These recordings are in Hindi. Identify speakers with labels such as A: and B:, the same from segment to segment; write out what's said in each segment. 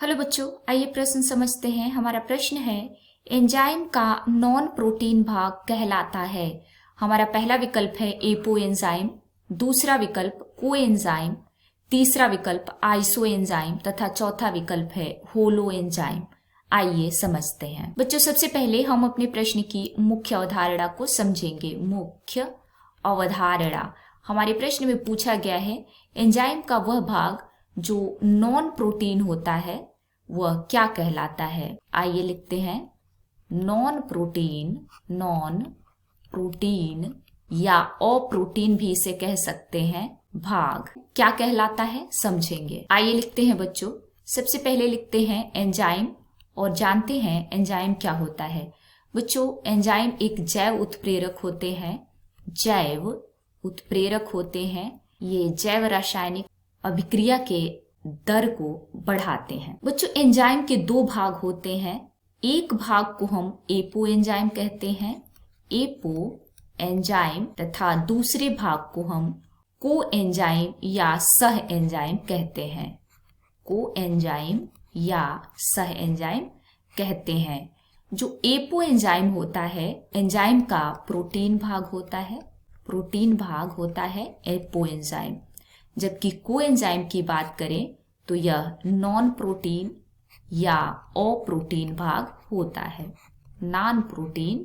A: हेलो बच्चों, आइए प्रश्न समझते हैं। हमारा प्रश्न है एंजाइम का नॉन प्रोटीन भाग कहलाता है। हमारा पहला विकल्प है एपो एंजाइम, दूसरा विकल्प कोएंजाइम, तीसरा विकल्प आइसो एंजाइम तथा चौथा विकल्प है होलो एंजाइम। आइए समझते हैं। बच्चों, सबसे पहले हम अपने प्रश्न की मुख्य अवधारणा को समझेंगे। मुख्य अवधारणा, हमारे प्रश्न में पूछा गया है एंजाइम का वह भाग जो नॉन प्रोटीन होता है वह क्या कहलाता है। आइए लिखते हैं नॉन प्रोटीन या अप्रोटीन भी इसे कह सकते हैं भाग क्या कहलाता है समझेंगे। आइए लिखते हैं बच्चों, सबसे पहले लिखते हैं एंजाइम और जानते हैं एंजाइम क्या होता है। बच्चों, एंजाइम एक जैव उत्प्रेरक होते हैं। ये जैव रासायनिक अभिक्रिया के दर को बढ़ाते हैं। बच्चों, एंजाइम के दो भाग होते हैं। एक भाग को हम एपो एंजाइम कहते हैं, एपो एंजाइम, तथा दूसरे भाग को हम को एंजाइम या सह एंजाइम कहते हैं। को एंजाइम या सह एंजाइम कहते हैं। जो एपो एंजाइम होता है, एंजाइम का प्रोटीन भाग होता है एपो एंजाइम। जबकि कोएंजाइम की बात करें तो यह नॉन प्रोटीन या अप्रोटीन भाग होता है, नॉन प्रोटीन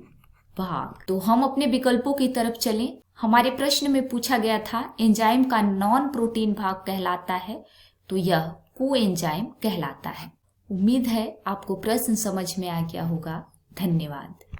A: भाग। तो हम अपने विकल्पों की तरफ चलें। हमारे प्रश्न में पूछा गया था एंजाइम का नॉन प्रोटीन भाग कहलाता है, तो यह कोएंजाइम कहलाता है। उम्मीद है आपको प्रश्न समझ में आ गया होगा। धन्यवाद।